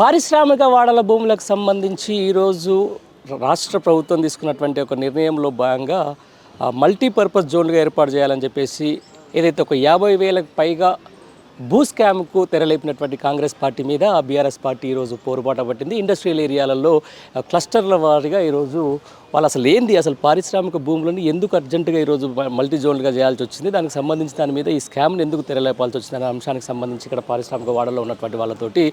పారిశ్రామిక వాడల భూములకు సంబంధించి ఈరోజు రాష్ట్ర ప్రభుత్వం తీసుకున్నటువంటి ఒక నిర్ణయంలో భాగంగా మల్టీపర్పస్ జోన్లుగా ఏర్పాటు చేయాలని చెప్పేసి ఏదైతే ఒక 50,000కు పైగా భూ స్కామ్కు తెరలేపినటువంటి కాంగ్రెస్ పార్టీ మీద బీఆర్ఎస్ పార్టీ ఈరోజు పోరుబాట పట్టింది. ఇండస్ట్రియల్ ఏరియాలలో క్లస్టర్ల వారీగా ఈరోజు వాళ్ళు అసలు పారిశ్రామిక భూములను ఎందుకు అర్జెంటుగా ఈరోజు మల్టీ జోన్లుగా చేయాల్సి వచ్చింది, దానికి సంబంధించి దాని మీద ఈ స్కామ్ని ఎందుకు తెరలేపాల్సి వచ్చింది అనే అంశానికి సంబంధించి ఇక్కడ పారిశ్రామిక వాడలో ఉన్నటువంటి వాళ్ళతోటి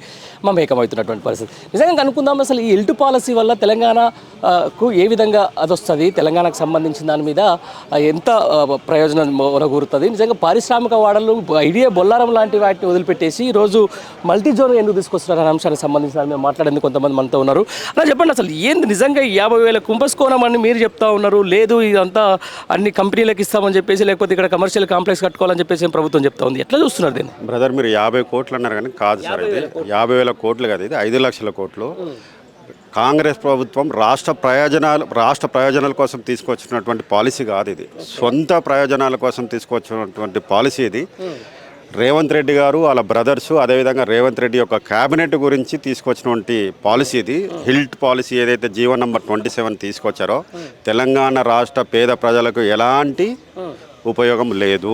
మమేకమవుతున్నటువంటి పరిస్థితి. నిజంగా కనుక్కుందాం, అసలు ఈ ఇల్టు పాలసీ వల్ల తెలంగాణకు ఏ విధంగా అది వస్తుంది, తెలంగాణకు సంబంధించిన దాని మీద ఎంత ప్రయోజనం ఒనగూరుతుంది, నిజంగా పారిశ్రామిక వాడలు ఐడియా బొల్లారం లాంటి వాటిని వదిలిపెట్టేసి ఈరోజు మల్టీ జోన్ ఎందుకు తీసుకొస్తున్నారు అనే అంశానికి సంబంధించి దాని మీద మాట్లాడేందుకు కొంతమంది మనతో ఉన్నారు. అలా చెప్పండి, అసలు ఏంది నిజంగా 50,000 కుంభకోణమని మీరు చెప్తా ఉన్నారు, లేదు ఇదంతా అన్ని కంపెనీలకు ఇస్తామని చెప్పేసి, లేకపోతే ఇక్కడ కమర్షియల్ కాంప్లెక్స్ కట్టుకోవాలని చెప్పేసి ప్రభుత్వం చెప్తా ఉంది, ఎట్లా చూస్తున్నారు దీన్ని? బ్రదర్, మీరు 50 కోట్లు అన్నారు కానీ కాదు సార్, ఇది 50,000 కోట్లు కాదు, ఇది 5 లక్షల కోట్లు. కాంగ్రెస్ ప్రభుత్వం రాష్ట్ర ప్రయోజనాల కోసం తీసుకొచ్చినటువంటి పాలసీ కాదు ఇది, సొంత ప్రయోజనాల కోసం తీసుకొచ్చినటువంటి పాలసీ ఇది. రేవంత్ రెడ్డి గారు వాళ్ళ బ్రదర్సు, అదేవిధంగా రేవంత్ రెడ్డి యొక్క క్యాబినెట్ గురించి తీసుకొచ్చినటువంటి పాలసీ ఇది. హిల్ట్ పాలసీ ఏదైతే జీవో నంబర్ 27 తీసుకొచ్చారో తెలంగాణ రాష్ట్ర పేద ప్రజలకు ఎలాంటి ఉపయోగం లేదు.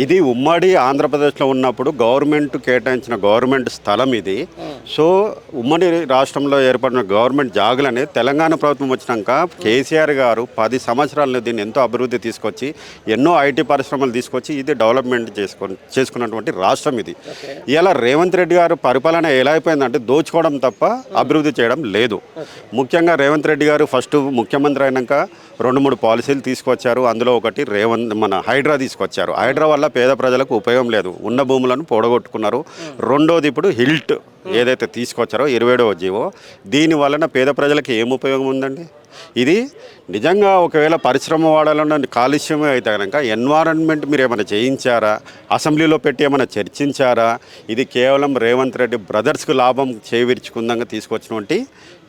ఇది ఉమ్మడి ఆంధ్రప్రదేశ్లో ఉన్నప్పుడు గవర్నమెంట్ కేటాయించిన గవర్నమెంట్ స్థలం ఇది. సో ఉమ్మడి రాష్ట్రంలో ఏర్పడిన గవర్నమెంట్ జాగులని తెలంగాణ ప్రభుత్వం వచ్చినాక కేసీఆర్ గారు 10 సంవత్సరాలను దీన్ని ఎంతో అభివృద్ధి తీసుకొచ్చి ఎన్నో ఐటీ పరిశ్రమలు తీసుకొచ్చి ఇది డెవలప్మెంట్ చేసుకున్నటువంటి రాష్ట్రం ఇది. ఇలా రేవంత్ రెడ్డి గారు పరిపాలన ఎలా అయిపోయిందంటే దోచుకోవడం తప్ప అభివృద్ధి చేయడం లేదు. ముఖ్యంగా రేవంత్ రెడ్డి గారు ఫస్ట్ ముఖ్యమంత్రి అయినాక 2-3 పాలసీలు తీసుకొచ్చారు. అందులో ఒకటి మన హైడ్రా తీసుకొచ్చారు. హైడ్రా వల్ల పేద ప్రజలకు ఉపయోగం లేదు, ఉన్న భూములను పొడగొట్టుకున్నారు. రెండోది ఇప్పుడు హిల్ట్ ఏదైతే తీసుకొచ్చారో 27వ జీవో, దీని వలన పేద ప్రజలకు ఏం ఉపయోగం ఉందండి? ఇది నిజంగా ఒకవేళ పరిశ్రమ వాడాలన్న కాలుష్యమే అయితే కనుక ఎన్వైరన్మెంట్ మీరు ఏమైనా చేయించారా, అసెంబ్లీలో పెట్టి ఏమైనా చర్చించారా? ఇది కేవలం రేవంత్ రెడ్డి బ్రదర్స్కు లాభం చేవిర్చుకుందంగా తీసుకొచ్చినటువంటి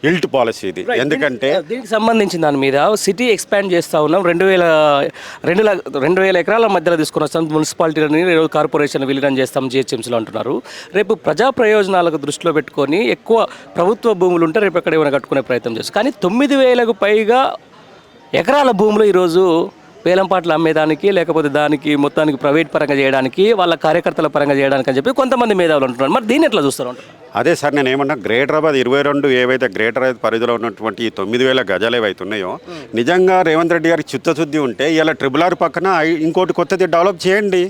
హిల్ట్ పాలసీ ఇది. ఎందుకంటే దీనికి సంబంధించిన దాని మీద సిటీ ఎక్స్పాండ్ చేస్తూ ఉన్నాం, 2,000 ఎకరాల మధ్యలో తీసుకుని వస్తాం, మున్సిపాలిటీలని కార్పొరేషన్ విలీనం చేస్తాం జిహెచ్ఎంసీలో అంటున్నారు. రేపు ప్రజా ప్రయోజనాలకు దృష్టిలో పెట్టుకొని ఎక్కువ ప్రభుత్వ భూములు ఉంటే రేపు ఎక్కడ ఏమైనా కట్టుకునే ప్రయత్నం చేస్తారు. కానీ 9,000కు పైగా ఎకరాల భూములు ఈరోజు వేలంపాట్లు అమ్మేదానికి, లేకపోతే దానికి మొత్తానికి ప్రైవేట్ పరంగా చేయడానికి, వాళ్ళ కార్యకర్తల పరంగా చేయడానికి అని చెప్పి కొంతమంది మేధావులు అంటున్నారు. మరి దీన్ని ఎట్లా చూస్తారు? అదే సార్, నేను ఏమన్నా గ్రేటర్ హైదరాబాద్ 22 ఏవైతే గ్రేటర్ హైదరాబాద్ పరిధిలో ఉన్నటువంటి ఈ 9,000 గజాలు ఏవైతే ఉన్నాయో, నిజంగా రేవంత్ రెడ్డి గారికి చిత్తశుద్ధి ఉంటే ఇలా RRR పక్కన ఇంకోటి కొత్తది డెవలప్ చేయండి,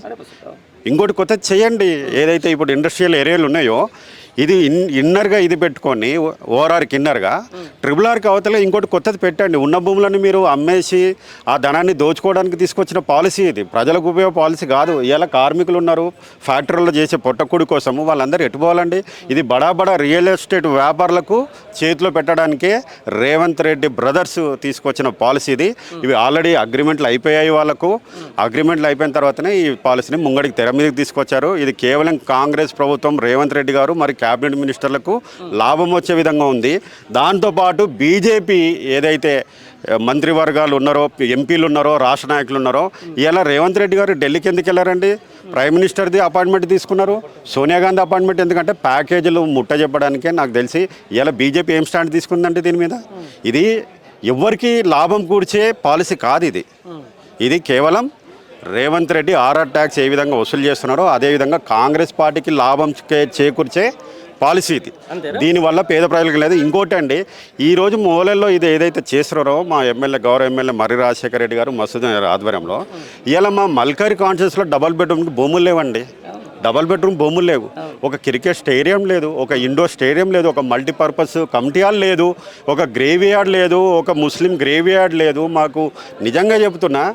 ఇంకోటి కొత్తది చేయండి. ఏదైతే ఇప్పుడు ఇండస్ట్రియల్ ఏరియాలు ఉన్నాయో ఇది ఇన్నర్గా ఇది పెట్టుకొని ఓఆర్ఆర్కి ఇన్నర్గా RRRకి అవతల ఇంకోటి కొత్తది పెట్టండి. ఉన్న భూములను మీరు అమ్మేసి ఆ ధనాన్ని దోచుకోవడానికి తీసుకొచ్చిన పాలసీ ఇది, ప్రజలకు ఉపయోగ పాలసీ కాదు. ఇలా కార్మికులు ఉన్నారు ఫ్యాక్టరీలో చేసే పొట్టకూడి కోసము, వాళ్ళందరూ ఎటుపోవాలండి? ఇది బడా రియల్ ఎస్టేట్ వ్యాపారులకు చేతిలో పెట్టడానికే రేవంత్ రెడ్డి బ్రదర్స్ తీసుకొచ్చిన పాలసీ ఇది. ఇవి ఆల్రెడీ అగ్రిమెంట్లు అయిపోయాయి వాళ్ళకు. అగ్రిమెంట్లు అయిపోయిన తర్వాతనే ఈ పాలసీని ముంగడికి తెర మీదకి తీసుకొచ్చారు. ఇది కేవలం కాంగ్రెస్ ప్రభుత్వం, రేవంత్ రెడ్డి గారు మరి క్యాబినెట్ మినిస్టర్లకు లాభం వచ్చే విధంగా ఉంది. దాంతోపాటు బీజేపీ ఏదైతే మంత్రివర్గాలు ఉన్నారో, ఎంపీలు ఉన్నారో, రాష్ట్ర నాయకులు ఉన్నారో, ఇలా రేవంత్ రెడ్డి గారు ఢిల్లీకి ఎందుకు వెళ్ళారండి? ప్రైమ్ మినిస్టర్ది అపాయింట్మెంట్ తీసుకున్నారు, సోనియా గాంధీ అపాయింట్మెంట్. ఎందుకంటే ప్యాకేజీలు ముట్ట చెప్పడానికే నాకు తెలిసి ఇలా బీజేపీ ఏం స్టాండ్ తీసుకుందంటే దీని మీద. ఇది ఎవరికి లాభం కూర్చే పాలసీ కాదు ఇది కేవలం రేవంత్ రెడ్డి ఆర్ఆర్ ట్యాక్స్ ఏ విధంగా వసూలు చేస్తున్నారో అదేవిధంగా కాంగ్రెస్ పార్టీకి లాభం చేకూర్చే పాలసీ ఇది. దీనివల్ల పేద ప్రజలకు లేదు. ఇంకోటి అండి, ఈరోజు మూలల్లో ఇది ఏదైతే చేస్తున్నారో మా గౌరవ ఎమ్మెల్యే మర్రి రాజశేఖర రెడ్డి గారు మసూద్ ఆధ్వర్యంలో, ఇలా మా మల్కారి కాన్స్టిట్యూన్సీలో డబుల్ బెడ్రూమ్కి భూములు లేవండి. డబుల్ బెడ్రూమ్ భూములు లేవు, ఒక క్రికెట్ స్టేడియం లేదు, ఒక ఇండోర్ స్టేడియం లేదు, ఒక మల్టీపర్పస్ కమిటీ హాల్ లేదు, ఒక గ్రేవ్ యార్డ్ లేదు, ఒక ముస్లిం గ్రేవ్ యార్డ్ లేదు. మాకు నిజంగా చెబుతున్నా,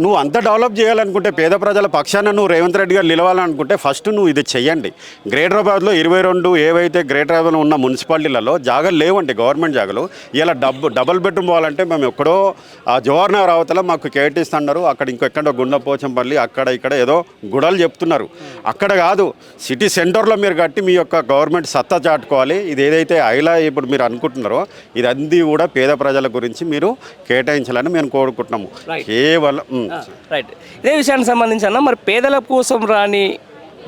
నువ్వు అంత డెవలప్ చేయాలనుకుంటే పేద ప్రజల పక్షాన నువ్వు రేవంత్ రెడ్డి గారు నిలవాలనుకుంటే ఫస్ట్ నువ్వు ఇది చెయ్యండి. గ్రేటర్ హైదరాబాద్లో 22 ఏవైతే గ్రేటర్ హైదరాబాద్లో ఉన్న మున్సిపాలిటీలలో జాగాలు లేవండి, గవర్నమెంట్ జాగాలు. ఇలా డబుల్ బెడ్రూమ్ పోవాలంటే మేము ఎక్కడో జవహర్ నగర్ అవతల మాకు కేటాయిస్తున్నారు, అక్కడ ఇంకెక్కడో గుండపోచంపల్లి అక్కడ ఇక్కడ ఏదో గుడలు చెప్తున్నారు. అక్కడ కాదు, సిటీ సెంటర్లో మీరు కట్టి మీ యొక్క గవర్నమెంట్ సత్తా చాటుకోవాలి. ఇది ఏదైతే ఐలా ఇప్పుడు మీరు అనుకుంటున్నారో ఇదంతా కూడా పేద ప్రజల గురించి మీరు కేటాయించాలని మేము కోరుకుంటున్నాము. కేవలం రైట్. ఇదే విషయానికి సంబంధించి అన్న, మరి పేదల కోసం రాని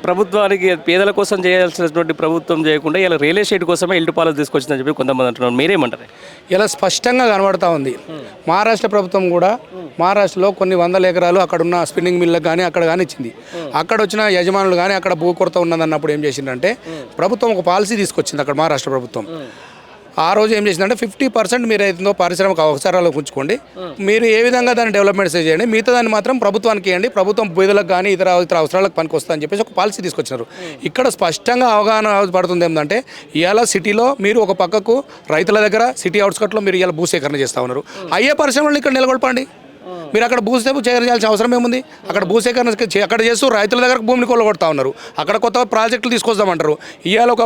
ప్రభుత్వానికి పేదల కోసం చేయాల్సినటువంటి ప్రభుత్వం చేయకుండా ఇలా రియల్ ఎస్టేట్ కోసమే ఇల్లు పాలసీ తీసుకొచ్చిందని చెప్పి కొంతమంది అంటున్నారు. మీరేమంటారు? ఇలా స్పష్టంగా కనబడతా ఉంది. మహారాష్ట్ర ప్రభుత్వం కూడా మహారాష్ట్రలో కొన్ని వందల ఎకరాలు అక్కడ ఉన్న స్పిన్నింగ్ మిల్లకు కానీ అక్కడ కానీ ఇచ్చింది. అక్కడ వచ్చిన యజమానులు కానీ అక్కడ భూ కొరత ఉన్నదన్నప్పుడు ఏం చేసిందంటే ప్రభుత్వం ఒక పాలసీ తీసుకొచ్చింది అక్కడ మహారాష్ట్ర ప్రభుత్వం. ఆ రోజు ఏం చేసిందంటే 50% మీరు ఏదైతుందో పారిశ్రామిక అవసరాలు ఉంచుకోండి, మీరు ఏ విధంగా దాన్ని డెవలప్మెంట్ చేయండి, మిగతా దాన్ని మాత్రం ప్రభుత్వానికి ఇవ్వండి, ప్రభుత్వం పేదలకు కానీ ఇతర అవసరాలకు పనికి వస్తుందని చెప్పేసి ఒక పాలసీ తీసుకొచ్చినారు. ఇక్కడ స్పష్టంగా అవగాహన పడుతుంది ఏంటంటే ఇవాళ సిటీలో మీరు ఒక పక్కకు రైతుల దగ్గర సిటీ అవుట్స్కట్లో మీరు ఇవాళ భూసేకరణ చేస్తూ ఉన్నారు. అయ్యే పరిశ్రమలను ఇక్కడ నెలకొల్పండి. మీరు అక్కడ భూసేకరించాల్సిన అవసరం ఏముంది? అక్కడ భూసేకరణ అక్కడ చేస్తూ రైతుల దగ్గర భూమిని కొల్లగొడతా ఉన్నారు. అక్కడ కొత్త ప్రాజెక్టులు తీసుకొస్తామంటారు. ఇవాళ ఒక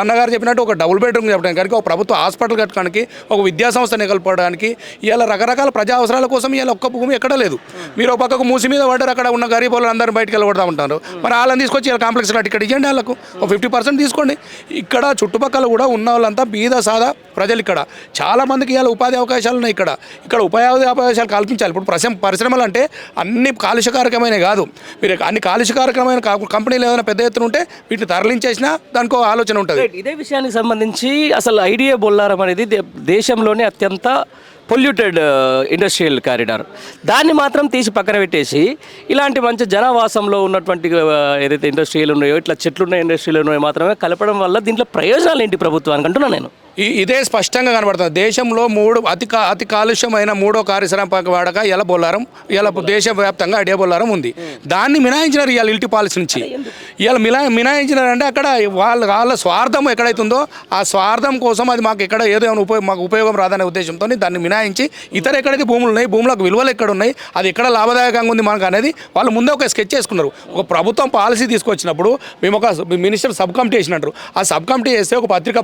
అన్నగారు చెప్పినట్టు ఒక డబుల్ బెడ్రూమ్ చెప్పడానికి, ఒక ప్రభుత్వ హాస్పిటల్ కట్టడానికి, ఒక విద్యా సంస్థ నెలకొల్పడానికి, ఇవాళ రకరకాల ప్రజా అవసరాల కోసం ఇవాళ ఒక్క భూమి ఎక్కడ లేదు. మీరు ఒక పక్కకు మూసి మీద పడ్డారు, అక్కడ ఉన్న గరీబ్ వాళ్ళు అందరూ బయటకు వెళ్ళగొడతా ఉంటారు. మరి వాళ్ళని తీసుకొచ్చి ఇలా కాంప్లెక్స్ కట్టి ఇక్కడ ఇవ్వండి, వాళ్ళకు ఒక 50% తీసుకోండి. ఇక్కడ చుట్టుపక్కల కూడా ఉన్న వాళ్ళంతా బీద సాదా ప్రజలు. ఇక్కడ చాలామందికి ఇవాళ ఉపాధి అవకాశాలు ఉన్నాయి. ఇక్కడ ఉపాధి అవకాశాలు కల్పించాలి. ఇప్పుడు పరిశ్రమలు అంటే అన్ని కాలుష్యకారకమైన కాదు. మీరు అన్ని కాలుష్యకారకమైన కంపెనీలు ఏదైనా పెద్ద ఎత్తున ఉంటే వీటిని తరలించేసినా దానికి ఆలోచన ఉంటుంది. ఇదే విషయానికి సంబంధించి అసలు ఐడియా బొల్లారం అనేది దేశంలోనే అత్యంత పొల్యూటెడ్ ఇండస్ట్రియల్ కారిడార్. దాన్ని మాత్రం తీసి పక్కన పెట్టేసి ఇలాంటి మంచి జనవాసంలో ఉన్నటువంటి ఏదైతే ఇండస్ట్రీలు ఉన్నాయో, ఇట్లా చెట్లున్న ఇండస్ట్రీలు ఉన్నాయో మాత్రమే కలపడం వల్ల దీంట్లో ప్రయోజనాలు ఏంటి ప్రభుత్వానికి అంటున్నాను నేను. ఇదే స్పష్టంగా కనబడుతుంది. దేశంలో అతి కాలుష్యమైన మూడో పారిశ్రామిక వాడక ఇలా బొల్లారం, ఇలా దేశవ్యాప్తంగా ఐడియా బొల్లారం ఉంది. దాన్ని మినాయించినారు ఇవాళ ఇల్టి పాలసీ నుంచి. ఇవాళ మినాయించినారంటే అక్కడ వాళ్ళ స్వార్థం ఎక్కడైతుందో ఆ స్వార్థం కోసం అది మాకు ఎక్కడ ఏదో మాకు ఉపయోగం రాదనే ఉద్దేశంతో దాన్ని మినాయించి ఇతర ఎక్కడైతే భూములు ఉన్నాయి, భూములకు విలువలు ఎక్కడ ఉన్నాయి, అది ఎక్కడ లాభదాయకంగా ఉంది మనకు అనేది వాళ్ళు ముందే ఒక స్కెచ్ చేసుకున్నారు. ఒక ప్రభుత్వం పాలసీ తీసుకొచ్చినప్పుడు మేము ఒక మినిస్టర్ సబ్ కమిటీ వేసినట్టు, ఆ సబ్ కమిటీ వేస్తే ఒక పత్రికా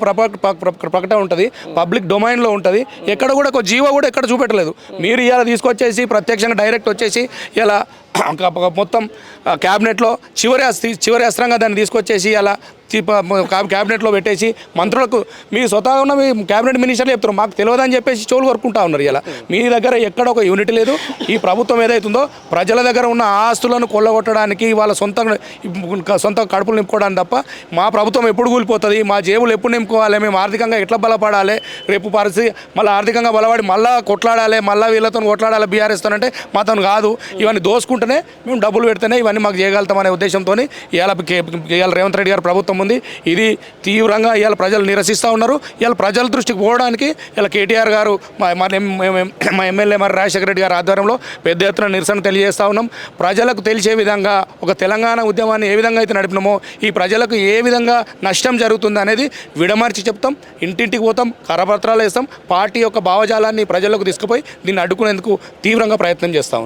ప్రకటన ఉంటుంది, పబ్లిక్ డొమైన్లో ఉంటుంది. ఎక్కడ కూడా ఒక జీవో కూడా ఎక్కడ చూపెట్టలేదు. మీరు ఇలా తీసుకొచ్చేసి ప్రత్యక్షంగా డైరెక్ట్ వచ్చేసి ఇలా మొత్తం క్యాబినెట్లో చివరి అస్త్రంగా దాన్ని తీసుకొచ్చేసి అలా క్యాబినెట్లో పెట్టేసి మంత్రులకు మీ స్వతహా ఉన్న మీ క్యాబినెట్ మినిస్టర్లు చెప్తారు మాకు తెలియదని చెప్పేసి చోలు కొరుకుంటా ఉన్నారు. ఇలా మీ దగ్గర ఎక్కడ ఒక యూనిట్ లేదు. ఈ ప్రభుత్వం ఏదైతుందో ప్రజల దగ్గర ఉన్న ఆస్తులను కొల్లగొట్టడానికి, వాళ్ళ సొంత కడుపులు నింపుకోవడానికి తప్ప మా ప్రభుత్వం ఎప్పుడు కూలిపోతుంది, మా జేబులు ఎప్పుడు నింపుకోవాలి, మేము ఆర్థికంగా ఎట్లా బలపడాలి, రేపు పరిస్థితి మళ్ళీ ఆర్థికంగా బలపడి మళ్ళీ కొట్లాడాలి, మళ్ళీ వీళ్ళతో కొట్లాడాలి బీఆర్ఎస్తోనంటే మాతో కాదు. ఇవన్నీ దోసుకుంటేనే మేము డబ్బులు పెడితేనే ఇవన్నీ మాకు చేయగలుగుతామనే ఉద్దేశంతో ఇవాళ రేవంత్ రెడ్డి గారి ప్రభుత్వం ఉంది. ఇది తీవ్రంగా ఇవాళ ప్రజలు నిరసిస్తూ ఉన్నారు. ఇవాళ ప్రజల దృష్టికి పోవడానికి ఇలా కేటీఆర్ గారు మా ఎమ్మెల్యే మరి రాజశేఖర రెడ్డి గారి ఆధ్వర్యంలో పెద్ద ఎత్తున నిరసన తెలియజేస్తూ ఉన్నాం. ప్రజలకు తెలిసే విధంగా ఒక తెలంగాణ ఉద్యమాన్ని ఏ విధంగా అయితే నడిపినామో ఈ ప్రజలకు ఏ విధంగా నష్టం జరుగుతుంది అనేది విడమర్చి చెప్తాం. ఇంటింటికి పోతాం, కరపత్రాలు వేస్తాం. పార్టీ యొక్క భావజాలాన్ని ప్రజలకు తీసుకుపోయి దీన్ని అడ్డుకునేందుకు తీవ్రంగా ప్రయత్నం చేస్తూ ఉన్నాం.